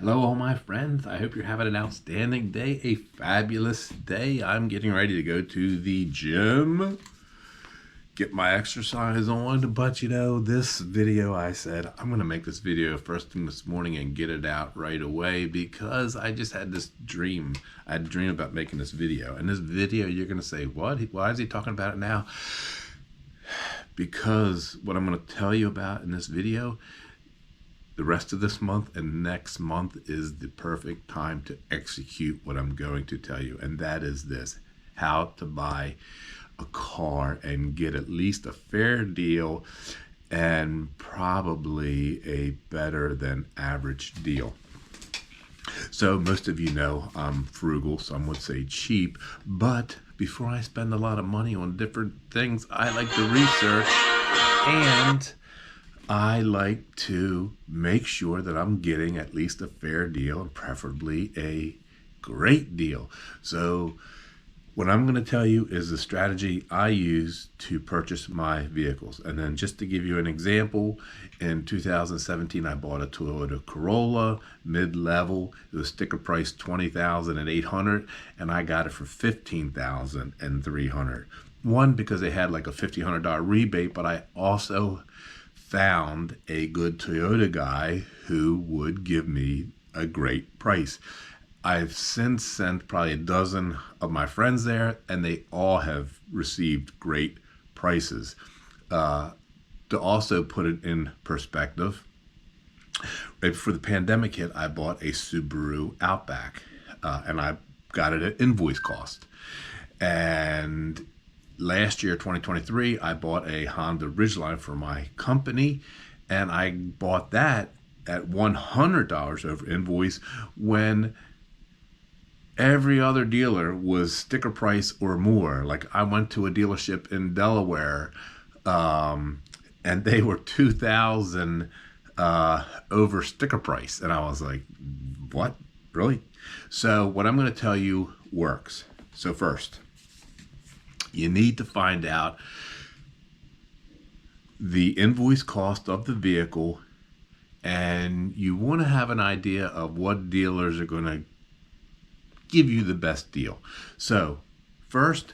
Hello, all my friends. I hope you're having an outstanding day, a fabulous day. I'm getting ready to go to the gym, get my exercise on. But this video, I said, I'm going to make this video first thing this morning and get it out right away because I just had this dream. I had a dream about making this video. And this video, you're going to say, what? Why is he talking about it now? Because what I'm going to tell you about in this video, the rest of this month and next month is the perfect time to execute what I'm going to tell you. And that is this: how to buy a car and get at least a fair deal and probably a better than average deal. So most of you know I'm frugal, some would say cheap, but before I spend a lot of money on different things, I like to research and I like to make sure that I'm getting at least a fair deal and preferably a great deal. So what I'm going to tell you is the strategy I use to purchase my vehicles. And then just to give you an example, in 2017, I bought a Toyota Corolla mid-level. It was sticker price $20,800 and I got it for $15,300. One, because they had like a $1,500 rebate, but I also found a good Toyota guy who would give me a great price. I've since sent probably a dozen of my friends there, and they all have received great prices. To also put it in perspective, right before the pandemic hit, I bought a Subaru Outback, and I got it at invoice cost. And last year, 2023, I bought a Honda Ridgeline for my company, and I bought that at $100 over invoice when every other dealer was sticker price or more. Like, I went to a dealership in Delaware, and they were $2,000 over sticker price, and I was like, what? Really? So what I'm going to tell you works. So first, you need to find out the invoice cost of the vehicle, and you want to have an idea of what dealers are going to give you the best deal. So first,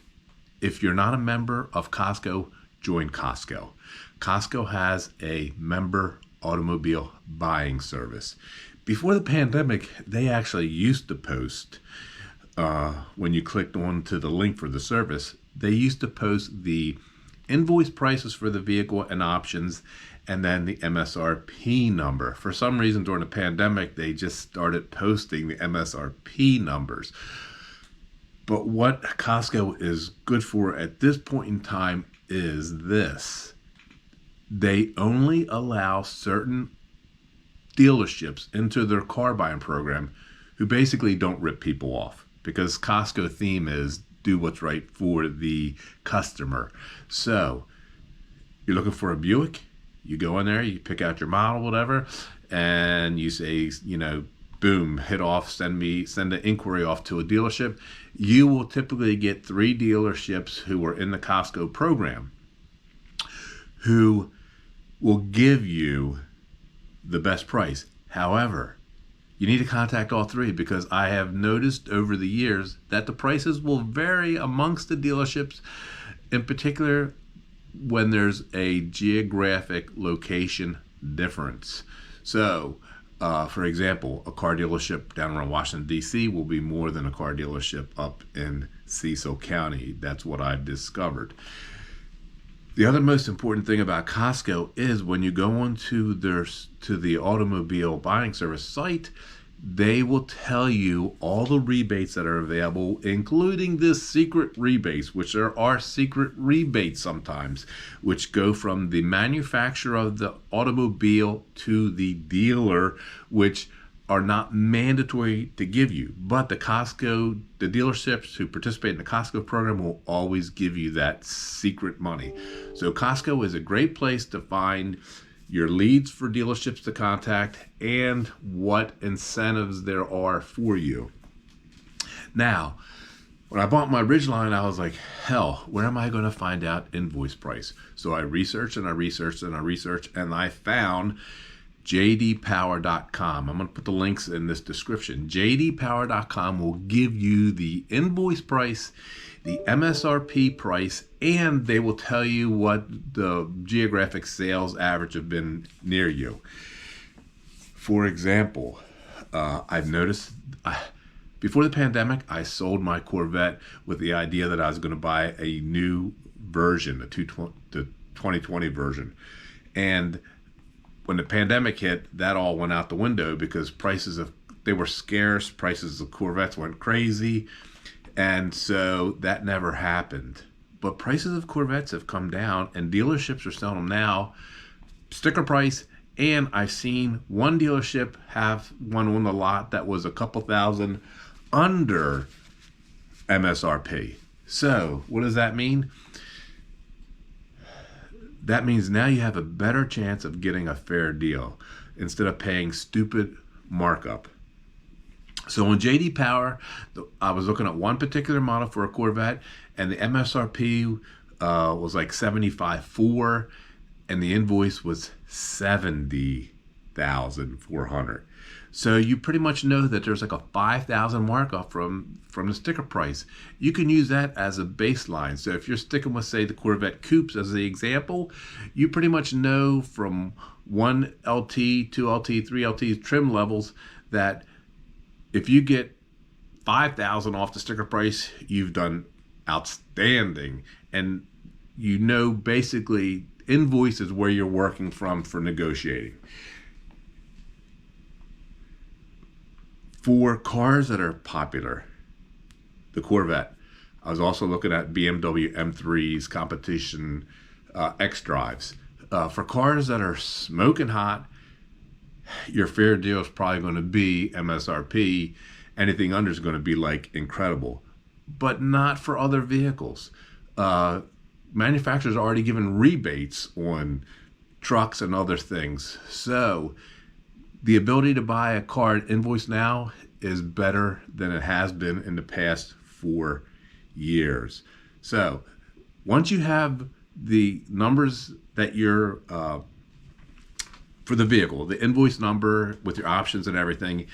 if you're not a member of Costco, join Costco. Costco has a member automobile buying service. Before the pandemic, they actually used to post, when you clicked on to the link for the service, they used to post the invoice prices for the vehicle and options, and then the MSRP number. For some reason during the pandemic, they just started posting the MSRP numbers. But what Costco is good for at this point in time is this: they only allow certain dealerships into their car buying program who basically don't rip people off, because Costco theme is do what's right for the customer. So you're looking for a Buick, you go in there, you pick out your model, whatever, and you say, boom, hit off, send an inquiry off to a dealership. You will typically get 3 dealerships who are in the Costco program who will give you the best price. However, you need to contact all 3, because I have noticed over the years that the prices will vary amongst the dealerships, in particular when there's a geographic location difference. So, for example, a car dealership down around Washington, D.C. will be more than a car dealership up in Cecil County. That's what I've discovered. The other most important thing about Costco is when you go onto the automobile buying service site, they will tell you all the rebates that are available, including this secret rebates, which there are secret rebates sometimes, which go from the manufacturer of the automobile to the dealer, which are not mandatory to give you. But the dealerships who participate in the Costco program will always give you that secret money. So Costco is a great place to find your leads for dealerships to contact and what incentives there are for you. Now, when I bought my Ridgeline, I was like, hell, where am I going to find out invoice price? So I researched and I researched and I researched, and I found jdpower.com. I'm going to put the links in this description. jdpower.com will give you the invoice price, the MSRP price, and they will tell you what the geographic sales average have been near you. For example, I've noticed before the pandemic, I sold my Corvette with the idea that I was going to buy a new version, the 2020 version. And when the pandemic hit, that all went out the window because they were scarce, prices of Corvettes went crazy, and so that never happened. But prices of Corvettes have come down, and dealerships are selling them now, sticker price, and I've seen one dealership have one on the lot that was a couple thousand under MSRP. So what does that mean? That means now you have a better chance of getting a fair deal instead of paying stupid markup. So on JD Power, I was looking at one particular model for a Corvette, and the MSRP was like $75,400, and the invoice was $70,400. So you pretty much know that there's like a $5,000 markup from the sticker price. You can use that as a baseline. So if you're sticking with, say, the Corvette Coupes as the example, you pretty much know from 1 LT, 2 LT, 3 LT trim levels that if you get $5,000 off the sticker price, you've done outstanding. And you know basically invoice is where you're working from for negotiating. For cars that are popular, the Corvette, I was also looking at BMW M3s, competition X-Drives. For cars that are smoking hot, your fair deal is probably going to be MSRP. Anything under is going to be like incredible, but not for other vehicles. Manufacturers are already given rebates on trucks and other things. So the ability to buy a car at invoice now is better than it has been in the past 4 years. So once you have the numbers that you're for the vehicle, the invoice number with your options and everything,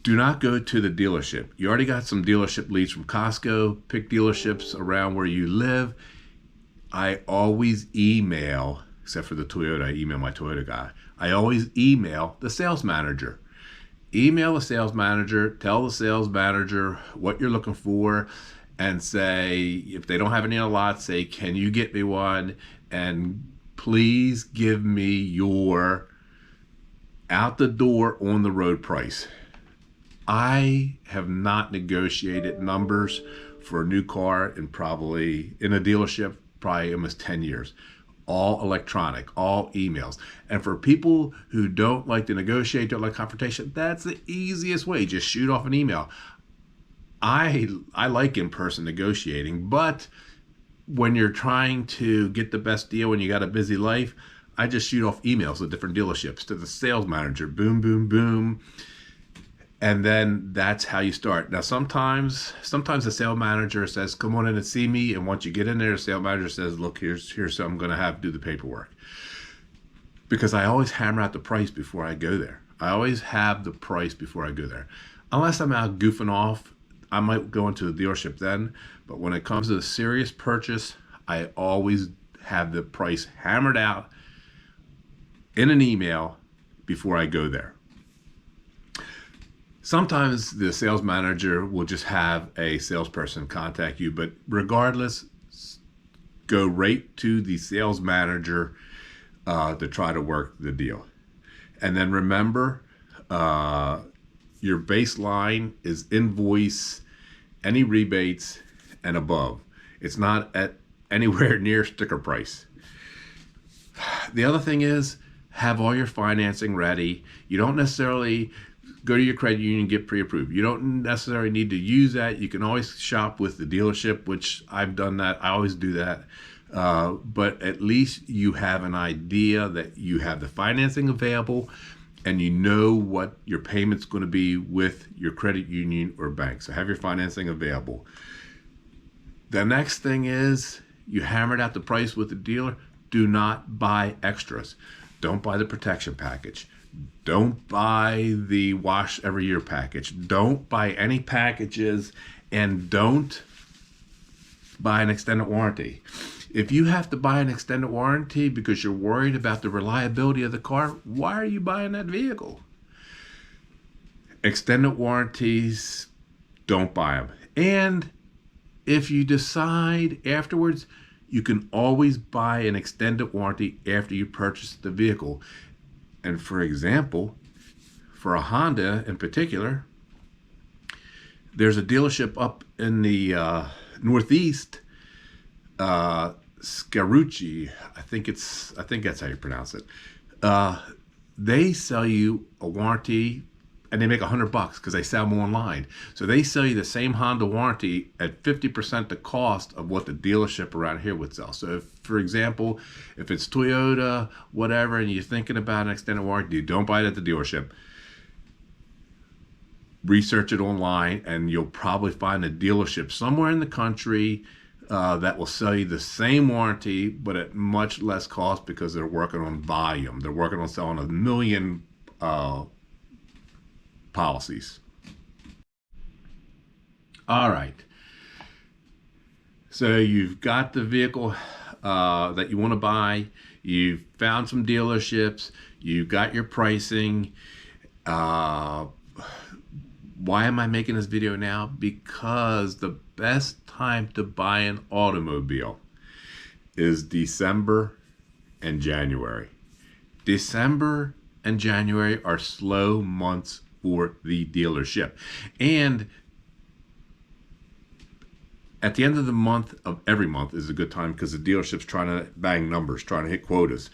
do not go to the dealership. You already got some dealership leads from Costco. Pick dealerships around where you live. I always email, except for the Toyota, I email my Toyota guy. I always email the sales manager. Email the sales manager, tell the sales manager what you're looking for, and say, if they don't have any on the lot, say, can you get me one? And please give me your out the door on the road price. I have not negotiated numbers for a new car in a dealership, probably almost 10 years. All electronic, all emails. And for people who don't like to negotiate, don't like confrontation, that's the easiest way. Just shoot off an email. I like in-person negotiating, but when you're trying to get the best deal when you got a busy life, I just shoot off emails to different dealerships, to the sales manager, boom, boom, boom. And then that's how you start. Now, sometimes the sales manager says, come on in and see me. And once you get in there, the sales manager says, look, here's something I'm going to have to do the paperwork. Because I always hammer out the price before I go there. I always have the price before I go there. Unless I'm out goofing off, I might go into the dealership then. But when it comes to a serious purchase, I always have the price hammered out in an email before I go there. Sometimes the sales manager will just have a salesperson contact you, but regardless, go right to the sales manager to try to work the deal. And then remember, your baseline is invoice, any rebates, and above. It's not at anywhere near sticker price. The other thing is, have all your financing ready. You don't necessarily go to your credit union and get pre-approved. You don't necessarily need to use that. You can always shop with the dealership, which I've done that. I always do that. But at least you have an idea that you have the financing available and you know what your payment's going to be with your credit union or bank. So have your financing available. The next thing is you hammered out the price with the dealer. Do not buy extras. Don't buy the protection package. Don't buy the wash every year package. Don't buy any packages, and don't buy an extended warranty. If you have to buy an extended warranty because you're worried about the reliability of the car, why are you buying that vehicle? Extended warranties, don't buy them. And if you decide afterwards, you can always buy an extended warranty after you purchase the vehicle. And for example, for a Honda in particular, there's a dealership up in the Northeast, Scarucci, I think that's how you pronounce it. They sell you a warranty, and they make $100 because they sell them online. So they sell you the same Honda warranty at 50% the cost of what the dealership around here would sell. So if, for example, if it's Toyota, whatever, and you're thinking about an extended warranty, don't buy it at the dealership. Research it online, and you'll probably find a dealership somewhere in the country that will sell you the same warranty, but at much less cost because they're working on volume. They're working on selling 1 million policies. All right. So you've got the vehicle that you want to buy. You've found some dealerships. You've got your pricing. Why am I making this video now? Because the best time to buy an automobile is December and January. December and January are slow months for the dealership. And at the end of the month of every month is a good time because the dealership's trying to bang numbers, trying to hit quotas.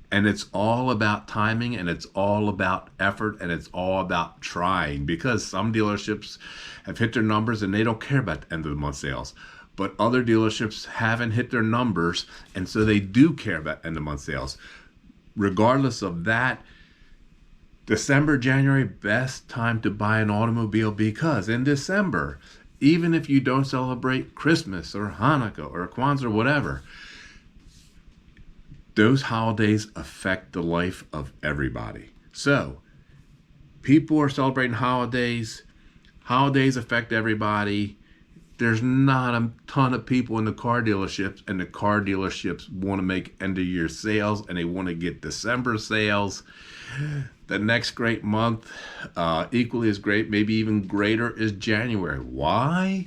And it's all about timing, and it's all about effort, and it's all about trying, because some dealerships have hit their numbers and they don't care about the end of the month sales. But other dealerships haven't hit their numbers, and so they do care about end of month sales. Regardless of that, December, January, best time to buy an automobile, because in December, even if you don't celebrate Christmas or Hanukkah or Kwanzaa or whatever, those holidays affect the life of everybody. So people are celebrating holidays. Holidays affect everybody. There's not a ton of people in the car dealerships, and the car dealerships want to make end of year sales, and they want to get December sales. The next great month, equally as great, maybe even greater, is January. Why?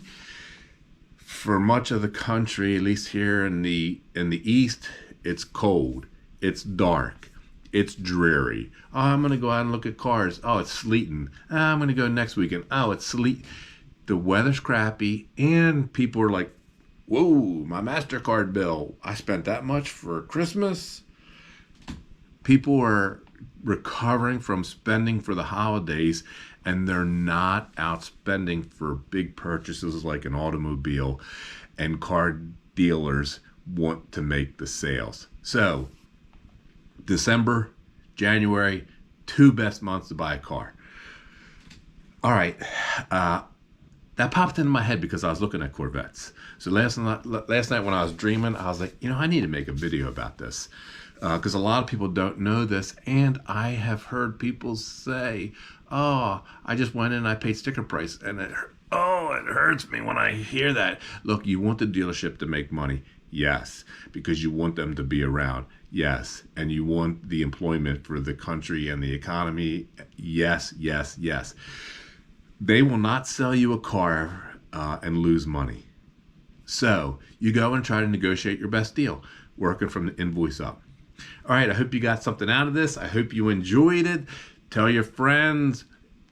For much of the country, at least here in the East, it's cold, it's dark, it's dreary. Oh, I'm going to go out and look at cars. Oh, it's sleeting. Oh, I'm going to go next weekend. Oh, it's sleet. The weather's crappy, and people are like, whoa, my MasterCard bill. I spent that much for Christmas. People are recovering from spending for the holidays, and they're not out spending for big purchases like an automobile, and car dealers want to make the sales. So December, January, 2 best months to buy a car. All right, that popped into my head because I was looking at Corvettes. So last night when I was dreaming, I was like, I need to make a video about this, because a lot of people don't know this, and I have heard people say, oh, I just went in and I paid sticker price, and it hurts me when I hear that. Look, you want the dealership to make money. Yes, because you want them to be around. Yes, and you want the employment for the country and the economy. Yes, yes, yes. They will not sell you a car and lose money. So you go and try to negotiate your best deal, working from the invoice up. All right, I hope you got something out of this. I hope you enjoyed it. Tell your friends.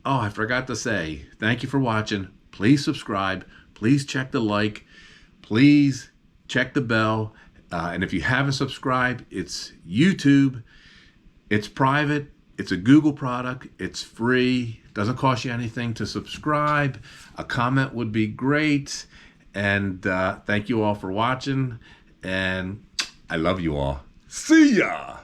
Oh, I forgot to say, thank you for watching. Please subscribe. Please check the like. Please check the bell. And if you haven't subscribed, it's YouTube. It's private. It's a Google product. It's free. Doesn't cost you anything to subscribe. A comment would be great. And thank you all for watching. And I love you all. See ya!